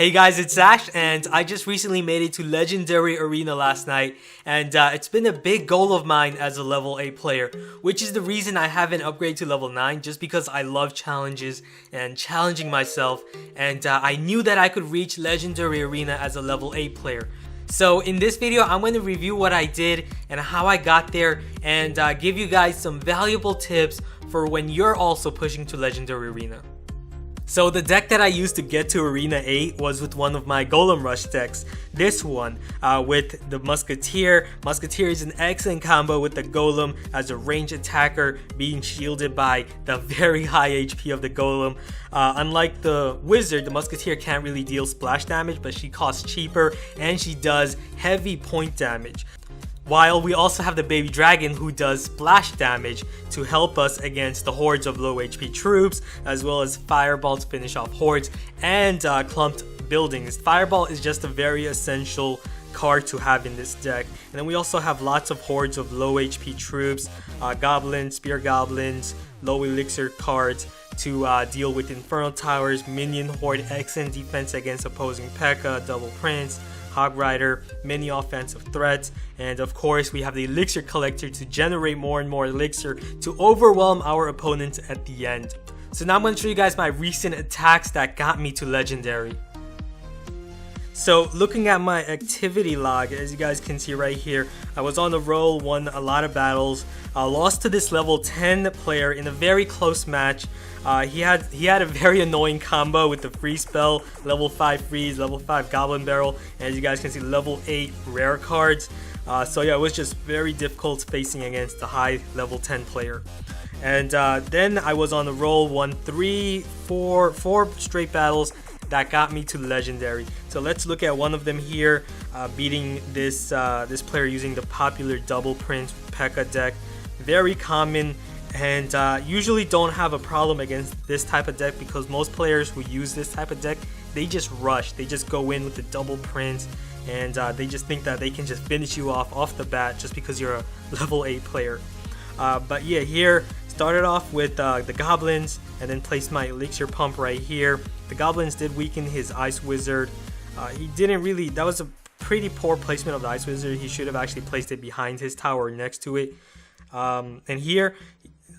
Hey guys, it's Ash, and I just recently made it to Legendary Arena last night, and it's been a big goal of mine as a level 8 player, which is the reason I haven't upgraded to level 9, just because I love challenges and challenging myself, and I knew that I could reach Legendary Arena as a level 8 player. So in this video, I'm going to review what I did and how I got there, and give you guys some valuable tips for when you're also pushing to Legendary Arena. So the deck that I used to get to Arena 8 was with one of my Golem Rush decks. This one, with the Musketeer. Musketeer is an excellent combo with the Golem as a range attacker, being shielded by the very high HP of the Golem. Unlike the Wizard, the Musketeer can't really deal splash damage, but she costs cheaper and she does heavy point damage. While we also have the Baby Dragon, who does splash damage to help us against the hordes of low HP troops, as well as Fireball to finish off hordes, and clumped buildings. Fireball is just a very essential card to have in this deck. And then we also have lots of hordes of low HP troops, goblins, spear goblins, low elixir cards to deal with Infernal Towers, Minion Horde, excellent defense against opposing Pekka, Double Prince, Hog Rider, many offensive threats, and of course we have the Elixir Collector to generate more and more Elixir to overwhelm our opponents at the end. So now I'm going to show you guys my recent attacks that got me to Legendary. So looking at my activity log, as you guys can see right here, I was on the roll, won a lot of battles, lost to this level 10 player in a very close match. He had a very annoying combo with the freeze spell, level 5 freeze, level 5 goblin barrel, and as you guys can see, level 8 rare cards. So yeah, it was just very difficult facing against the high level 10 player. And then I was on the roll, won 4 straight battles that got me to Legendary. So let's look at one of them here, beating this player using the popular Double Prince Pekka deck. Very common, and usually don't have a problem against this type of deck, because most players who use this type of deck, they just rush, they just go in with the Double Prince, and they just think that they can just finish you off the bat just because you're a level 8 player. But yeah, here started off with the goblins, and then placed my elixir pump right here. The goblins did weaken his ice wizard. He didn't really, that was a pretty poor placement of the ice wizard. He should have actually placed it behind his tower or next to it. And here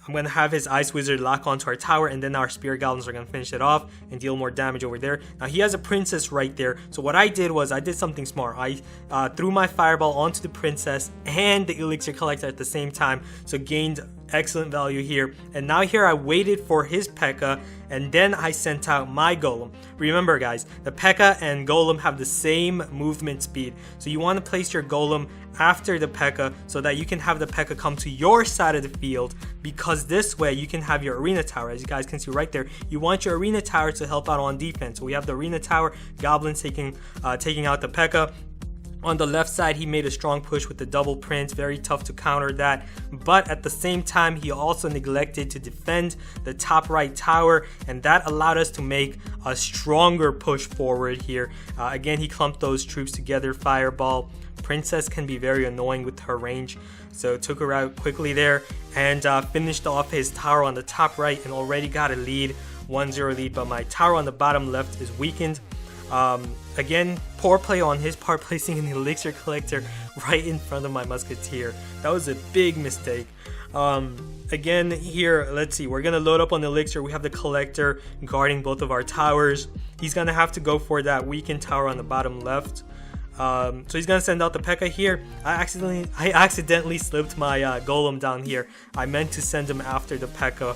I'm going to have his ice wizard lock onto our tower, and then our spear goblins are going to finish it off and deal more damage over there. Now he has a princess right there, so what I did was I did something smart. I threw my fireball onto the princess and the elixir collector at the same time, so gained excellent value here. And now here I waited for his Pekka, and then I sent out my Golem. Remember guys, the Pekka and Golem have the same movement speed, so you want to place your Golem after the Pekka so that you can have the Pekka come to your side of the field, because this way you can have your arena tower. As you guys can see right there, you want your arena tower to help out on defense. So we have the arena tower, goblins taking out the Pekka. On the left side, he made a strong push with the Double Prince, very tough to counter that, but at the same time he also neglected to defend the top right tower, and that allowed us to make a stronger push forward here. Again, he clumped those troops together. Fireball, Princess can be very annoying with her range, so took her out quickly there, and finished off his tower on the top right, and already got a lead, 1-0 lead, but my tower on the bottom left is weakened. Again, poor play on his part, placing an elixir collector right in front of my musketeer. That was a big mistake. Again here, let's see, we're gonna load up on the elixir. We have the collector guarding both of our towers. He's gonna have to go for that weakened tower on the bottom left. So he's gonna send out the Pekka here. I accidentally slipped my Golem down here. I meant to send him after the Pekka.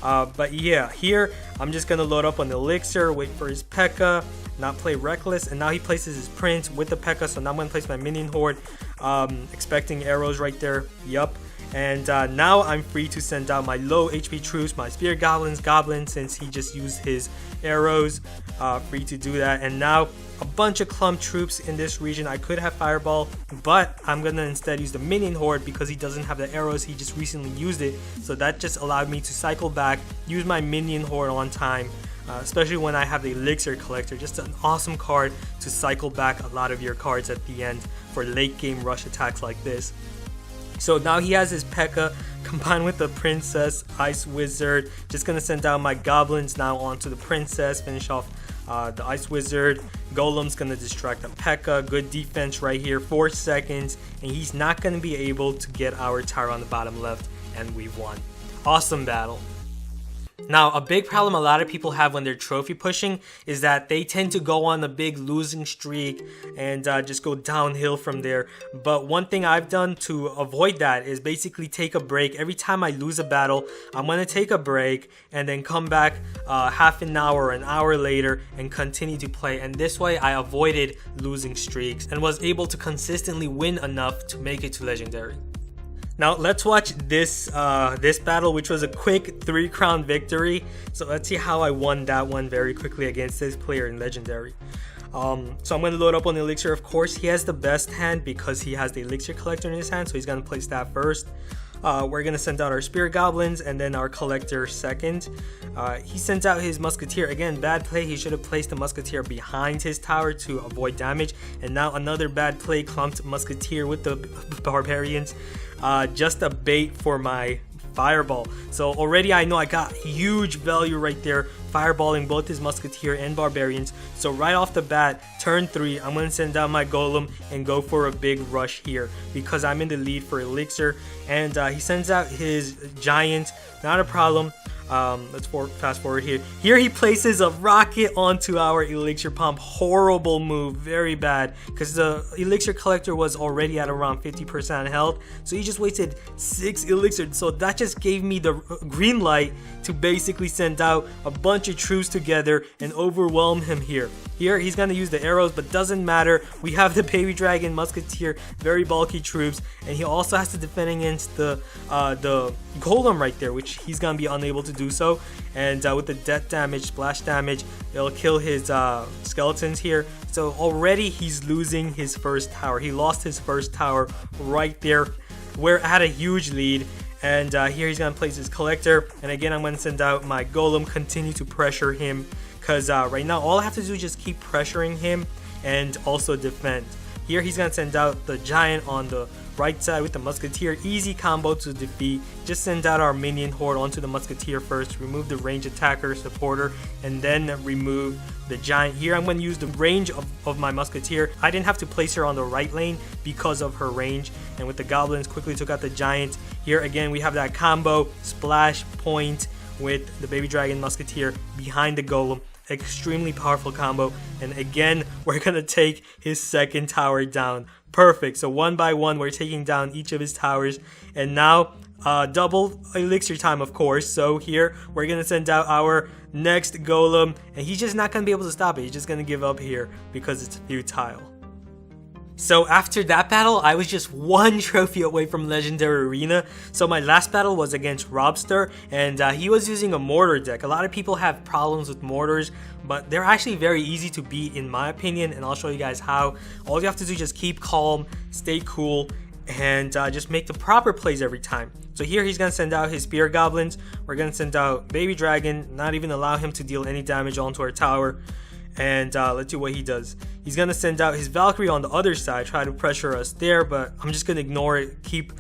But yeah, here I'm just gonna load up on the elixir, wait for his Pekka, not play reckless, and now he places his prince with the Pekka. So now I'm gonna place my minion horde, expecting arrows right there. Yup. And now I'm free to send out my low HP troops, my spear goblins, since he just used his arrows. Free to do that. And now a bunch of clump troops in this region. I could have fireball, but I'm gonna instead use the minion horde because he doesn't have the arrows. He just recently used it, so that just allowed me to cycle back, use my minion horde on time, especially when I have the elixir collector. Just an awesome card to cycle back a lot of your cards at the end for late game rush attacks like this. So now he has his Pekka combined with the princess, ice wizard. Just gonna send down my goblins now onto the princess, finish off The Ice Wizard Golem's gonna distract the Pekka. Good defense right here, 4 seconds, and he's not gonna be able to get our tower on the bottom left, and we've won. Awesome battle. Now, a big problem a lot of people have when they're trophy pushing is that they tend to go on a big losing streak and just go downhill from there. But one thing I've done to avoid that is basically take a break. Every time I lose a battle, I'm going to take a break and then come back half an hour or an hour later and continue to play. And this way I avoided losing streaks and was able to consistently win enough to make it to Legendary. Now let's watch this this battle, which was a quick 3-crown victory. So let's see how I won that one very quickly against this player in Legendary. So I'm going to load up on Elixir. Of course, he has the best hand because he has the Elixir collector in his hand, so he's going to place that first. We're going to send out our Spirit Goblins and then our Collector second. He sends out his Musketeer. Again, bad play. He should have placed the Musketeer behind his tower to avoid damage. And now another bad play, clumped Musketeer with the Barbarians. Just a bait for my Fireball. So already I know I got huge value right there, fireballing both his Musketeer and Barbarians. So right off the bat, turn 3, I'm going to send out my Golem and go for a big rush here because I'm in the lead for Elixir. And he sends out his Giant, not a problem. Let's fast forward here. Here he places a rocket onto our Elixir pump. Horrible move, very bad, because the Elixir collector was already at around 50% health, so he just wasted 6 Elixir. So that just gave me the green light to basically send out a bunch of troops together and overwhelm him here. Here he's gonna use the arrows, but doesn't matter. We have the Baby Dragon, Musketeer, very bulky troops, and he also has to defend against the Golem right there, which he's gonna be unable to do so. And with the death damage, splash damage, it'll kill his skeletons here. So already he's losing his first tower. He lost his first tower right there. We're at a huge lead. And here he's gonna place his collector, and again I'm gonna send out my Golem, continue to pressure him, because right now all I have to do is just keep pressuring him and also defend. Here he's gonna send out the Giant on the right side with the Musketeer. Easy combo to defeat. Just send out our minion horde onto the Musketeer first, remove the range attacker supporter, and then remove the Giant. Here I'm going to use the range of my Musketeer. I didn't have to place her on the right lane because of her range, and with the Goblins quickly took out the Giant. Here again we have that combo, splash point with the Baby Dragon Musketeer behind the Golem. Extremely powerful combo, and again we're gonna take his second tower down. Perfect. So one by one we're taking down each of his towers, and now double Elixir time, of course. So here we're gonna send out our next Golem, and he's just not gonna be able to stop it. He's just gonna give up here because it's futile. So after that battle, I was just 1 trophy away from Legendary Arena. So my last battle was against Robster, and he was using a mortar deck. A lot of people have problems with mortars, but they're actually very easy to beat in my opinion, and I'll show you guys how. All you have to do is just keep calm, stay cool, and just make the proper plays every time. So here he's going to send out his Spear Goblins. We're going to send out Baby Dragon, not even allow him to deal any damage onto our tower. And let's see what he does. He's going to send out his Valkyrie on the other side, try to pressure us there, but I'm just going to ignore it, keep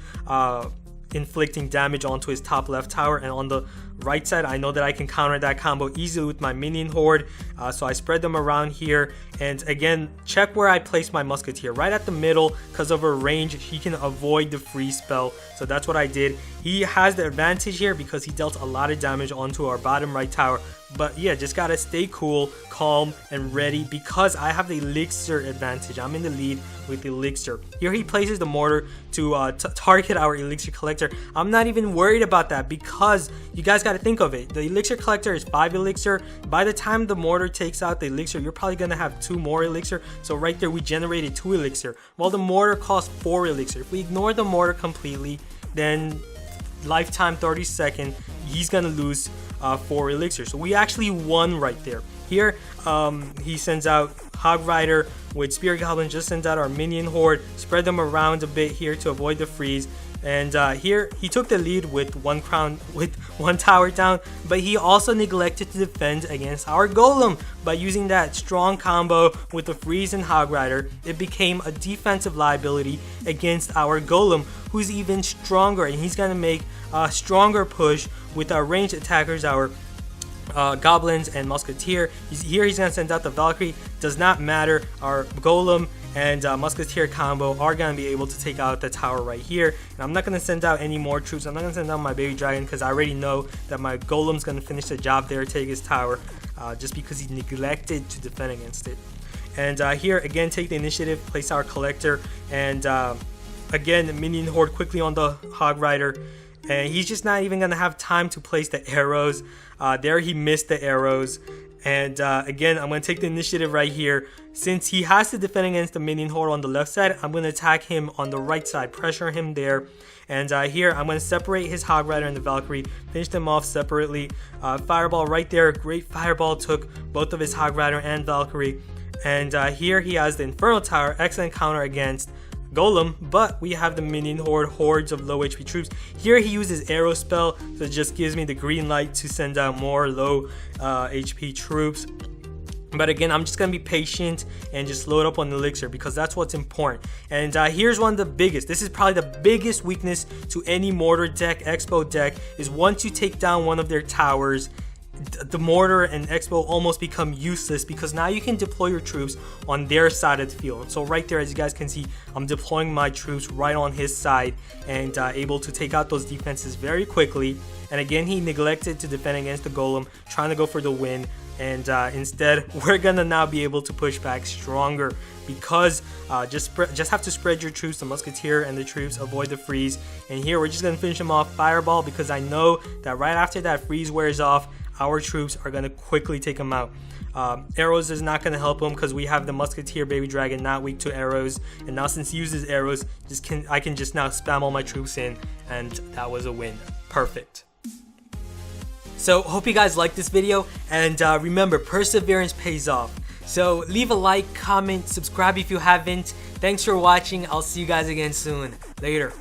inflicting damage onto his top left tower. And on the right side, I know that I can counter that combo easily with my minion horde, so I spread them around here. And again, check where I place my Musketeer, right at the middle. Because of her range, he can avoid the freeze spell, so that's what I did. He has the advantage here because he dealt a lot of damage onto our bottom right tower. But yeah, just gotta stay cool, calm, and ready because I have the Elixir advantage. I'm in the lead with Elixir. Here he places the mortar to target our Elixir collector. I'm not even worried about that because you guys gotta think of it. The Elixir collector is 5 Elixir. By the time the mortar takes out the Elixir, you're probably gonna have 2 more Elixir. So right there, we generated 2 Elixir. While the mortar costs 4 Elixir. If we ignore the mortar completely, then lifetime 30 second, he's gonna lose 4 Elixir. So we actually won right there. Here he sends out Hog Rider with Spear Goblin, just sends out our minion horde, spread them around a bit here to avoid the freeze. And here he took the lead with 1 crown, with 1 tower down, but he also neglected to defend against our Golem by using that strong combo with the freeze and Hog Rider. It became a defensive liability against our Golem, who's even stronger, and he's gonna make a stronger push with our ranged attackers, our goblins and musketeer. He's gonna send out the Valkyrie. Does not matter. Our golem and musketeer combo are gonna be able to take out the tower right here. And I'm not gonna send out any more troops. I'm not gonna send out my baby dragon because I already know that my golem's gonna finish the job there, take his tower, just because he neglected to defend against it. And here again, take the initiative, place our collector, and again, the minion horde quickly on the hog rider. And he's just not even gonna have time to place the arrows. There he missed the arrows. And again, I'm gonna take the initiative right here. Since he has to defend against the minion horde on the left side, I'm gonna attack him on the right side, pressure him there. And here, I'm gonna separate his hog rider and the Valkyrie, finish them off separately. Fireball right there, great fireball, took both of his hog rider and Valkyrie. And here he has the Infernal Tower, excellent counter against Golem, but we have the minion hordes of low HP troops. Here he uses arrow spell, so it just gives me the green light to send out more low HP troops. But again, I'm just gonna be patient and just load up on Elixir because that's what's important. And here's one of the biggest. This is probably the biggest weakness to any mortar deck, Expo deck, is once you take down one of their towers, the mortar and Expo almost become useless because now you can deploy your troops on their side of the field. So right there, as you guys can see, I'm deploying my troops right on his side and able to take out those defenses very quickly. And again, he neglected to defend against the Golem, trying to go for the win. And instead, we're gonna now be able to push back stronger because just have to spread your troops, the musketeer and the troops, avoid the freeze. And here we're just gonna finish him off fireball because I know that right after that freeze wears off, our troops are gonna quickly take him out. Arrows is not gonna help him because we have the musketeer baby dragon not weak to arrows. And now since he uses arrows, I can just now spam all my troops in, and that was a win. Perfect. So hope you guys liked this video, and remember, perseverance pays off. So leave a like, comment, subscribe if you haven't. Thanks for watching. I'll see you guys again soon. Later.